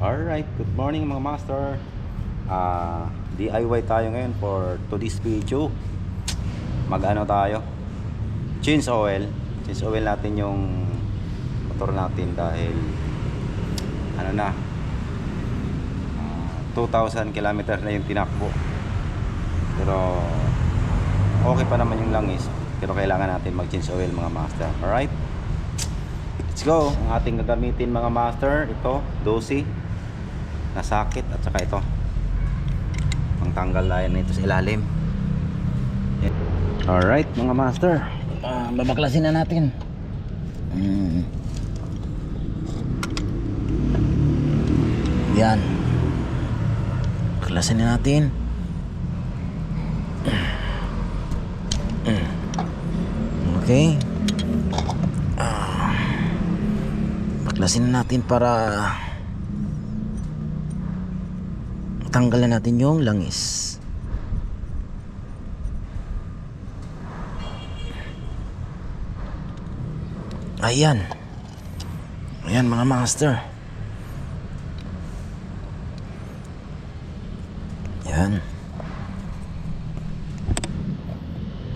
Alright, good morning mga master. DIY tayo ngayon for today's video. Mag-ano tayo? Change oil. Change oil natin yung motor natin dahil ano na 2,000 kilometers na yung tinakbo. Pero okay pa naman yung langis. Pero kailangan natin mag-change oil mga master. Alright? Let's go. Ang ating gagamitin mga master, ito, dosi na sakit at saka ito ang tanggal layan nito sa ilalim. Alright mga master, babaklasin na natin. Yan, baklasin na natin. Okay, baklasin na natin para tanggalan natin yung langis. Ayan. Ayan mga master. Ayan.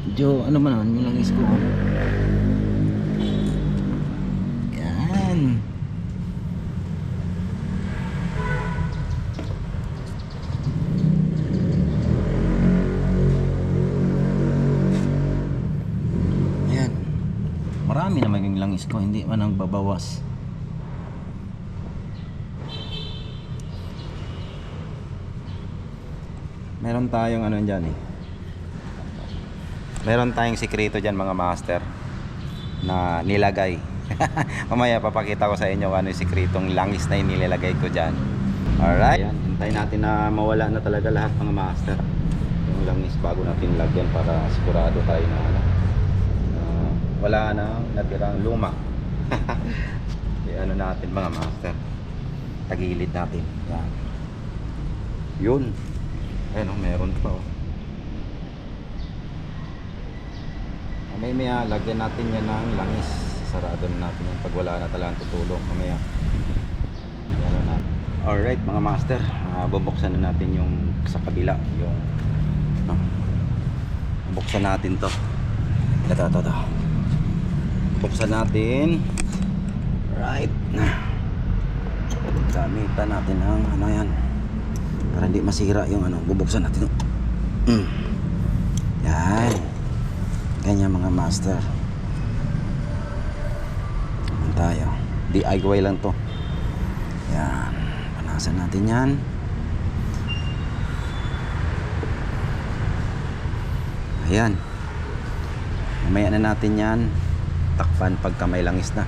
Medyo ano man yung langis ko. Ayan. Marami na maging langis ko, hindi man ang babawas. Meron tayong ano dyan eh. Meron tayong sikreto dyan mga master na nilagay. Mamaya papakita ko sa inyo ano yung sikretong langis na inilagay ko dyan. Alright, hintayin natin na mawala na talaga lahat mga master yung langis bago natin lagyan para sigurado tayo na ano, wala na natirang luma. Kaya ano natin mga master, tagilid natin. Yan. Yun. Ayun oh, meron pa oh. Mamaya lagyan natin yan ng langis. Sarado na natin yan pag wala na talagang tutulong mamaya. Yan na. Alright mga master, bubuksan na natin yung sa kabila. Yung buksan natin to. Ito. Buksan natin. Right. Gamitan natin ang ano yan para hindi masira yung ano. Bubuksan natin. Yan. Ganyan mga master. Naman tayo. DIY lang to. Yan. Panasan natin yan. Ayan. Mamaya na natin yan takpan pagka may langis na.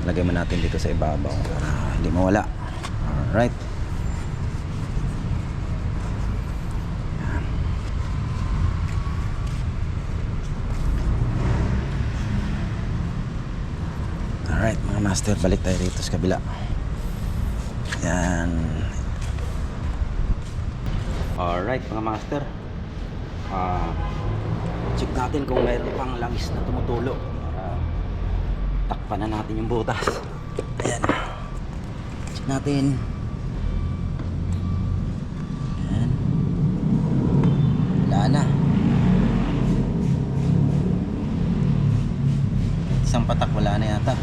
Lagay mo natin dito sa ibabaw para hindi mawala. Alright. Yan. Alright mga master, balik tayo dito sa kabila. Yan. Alright mga master, check natin kung mayroon pang langis na tumutulo. Takpan na natin yung butas. Ayan. Check natin. Ayan. Wala na. Isang patak wala na yata.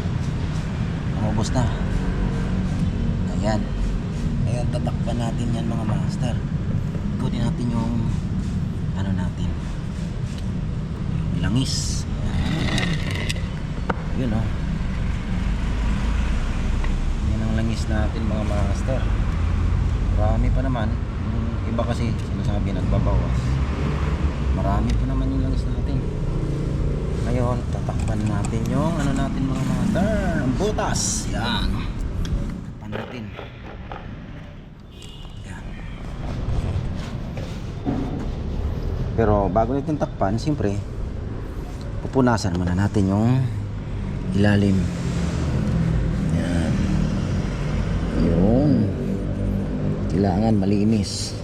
Umubos na. Ayan. Ayan, tatakpan natin yan mga master. Ikutin natin yung ano natin, yung langis. Yun oh. Yan ang langis natin mga master. Marami pa naman. Yung iba kasi sinasabi nagbabawas. Marami pa naman yung langis natin. Ngayon tatakpan natin yung ano natin mga master, ang butas. Yan. Takpan natin. Yan. Pero bago natin takpan, siyempre pupunasan muna natin yung ilalim. Yan. Yun. Kailangan malinis.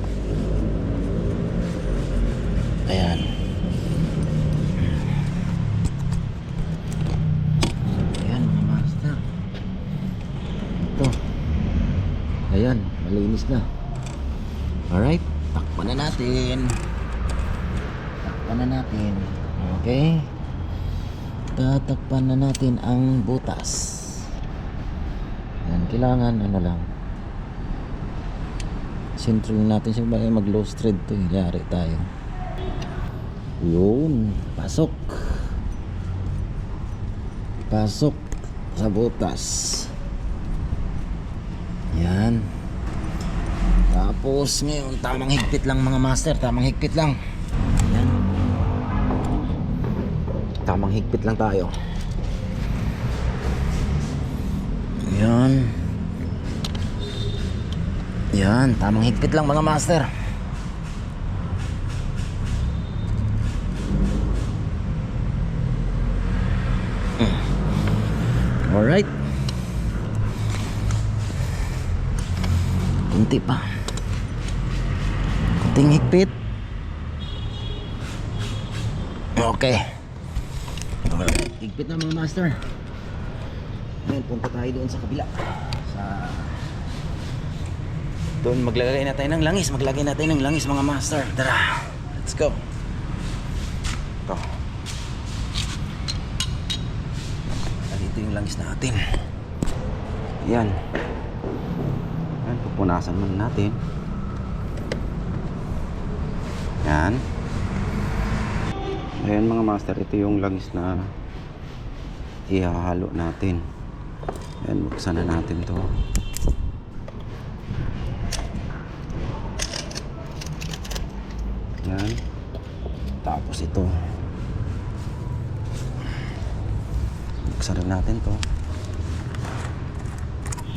Ayan. Ayan mga master. Ito. Ayan, malinis na. Alright, takpan na natin. Okay. Tatakpan na natin ang butas. Yan, kailangan ano lang. Sintro natin siya, mag low thread to. Yari tayo. Yun, pasok sa butas. Yan. Tapos ngayon, tamang higpit lang mga master, tamang higpit lang. Yan. Tamang higpit lang tayo. Yan. Yan, tamang higpit lang mga master. Alright. Kunti pa. Kunting higpit. Okay. Alright, higpit na mga master. Ngayon, punta tayo doon sa kabila. Doon maglagay na tayo ng langis, mga master. Tara, let's go. Ito. Ito yung langis natin. Yan. Yan, pupunasan muna natin. Yan. Ayan mga master, ito yung langis na ihahalo natin. Yan, buksan na natin to. Yan. Tapos ito. Buksan rin natin to.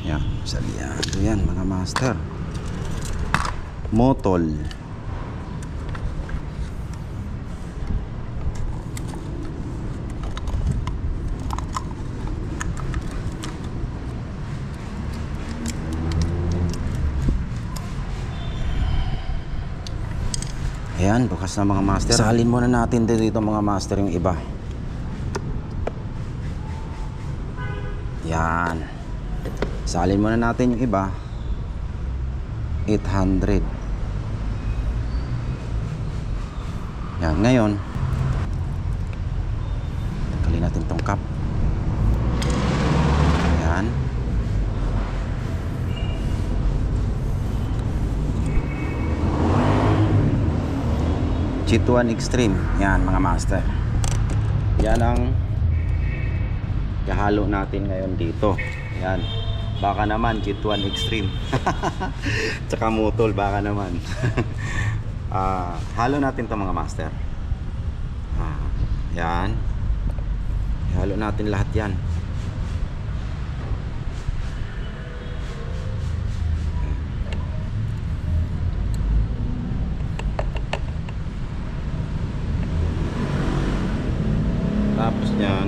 Yan, salihan. Ito yan mga master. Motol. Ayan, bukas na mga master. Salin muna natin dito mga master yung iba. Yan. Salin muna natin yung iba. 800. Yan, ngayon tanggalin natin tong cap. Yan. G1 Extreme. Yan mga master. Yan ang kahalo natin ngayon dito. Yan. Baka naman G1 Extreme. Tsaka motol baka naman. Halo natin to mga master. Yan. Halo natin lahat yan. Tapos yan,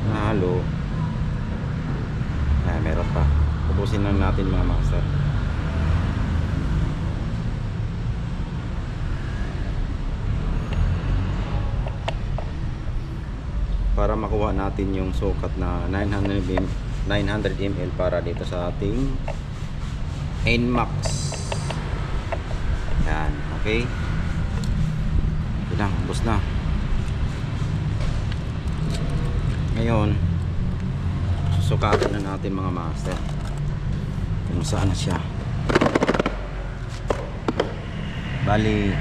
halo. Meron pa. Ubusin lang natin mga master. Para makuha natin yung sukat na 900 ml para dito sa ating NMAX. Yan, okay. Bilang, ubos na. Ngayon, susukatin na natin mga master kung saan na siya. Bali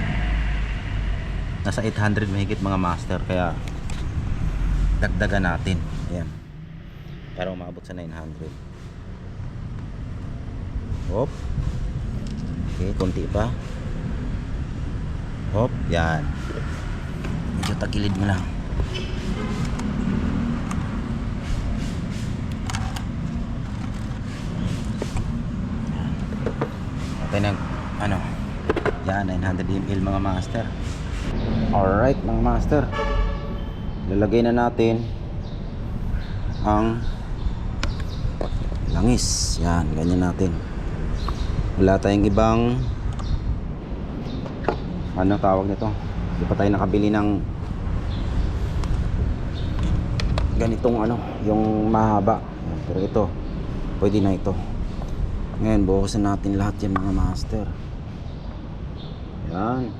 nasa 800 mahigit mga master, kaya dagdagan natin. Ayan, para umabot sa 900. Hop. Okay, konti pa. Hop, yan. Medyo tagilid mo lang. Tayo ng ano, yan, 900 ml mga master. Alright mga master, lalagay na natin ang langis. Yan, ganyan natin. Wala tayong ibang ano tawag nito, hindi pa tayo nakabili ng ganitong ano, yung mahaba. Pero ito, pwede na ito. Ngayon, buhusan natin lahat yan mga master. Yan.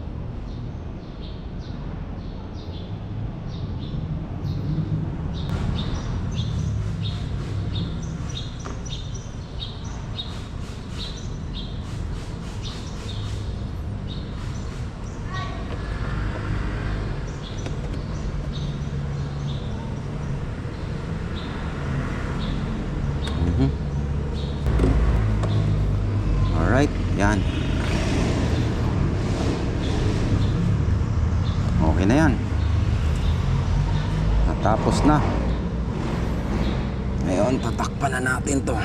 Alright, yan. Okay na yan. Natapos na. Ngayon, tatakpan na natin to.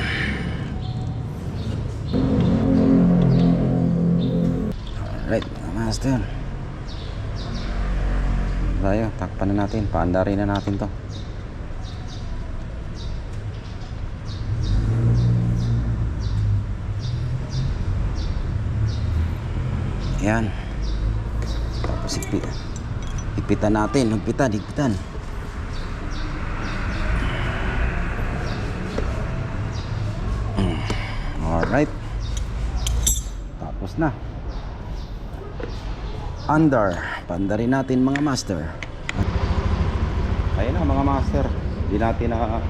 Alright, mga master. Tayo, takpan na natin. Paandarin na natin to. Ayan. Tapos ipitan natin. Higpitan. Alright. Tapos na. Paandarin natin mga master. Ayun na mga master. Hindi natin na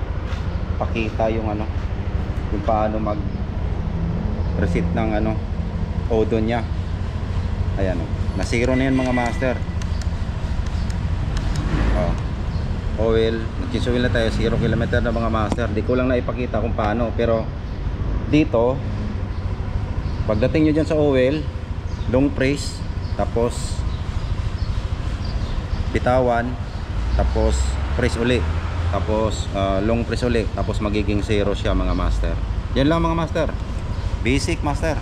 pakita yung kung paano mag reset ng odo niya. Ayan o, nasiro na yan mga master. Oil, nagkinsuil na tayo 0 km na mga master. Di ko lang na ipakita kung paano. Pero dito, pagdating nyo dyan sa oil, long press, tapos bitawan, tapos press uli, tapos long press uli, tapos magiging 0 siya mga master. Yan lang mga master. Basic master.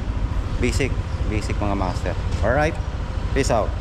Basic mga master. Alright, peace out.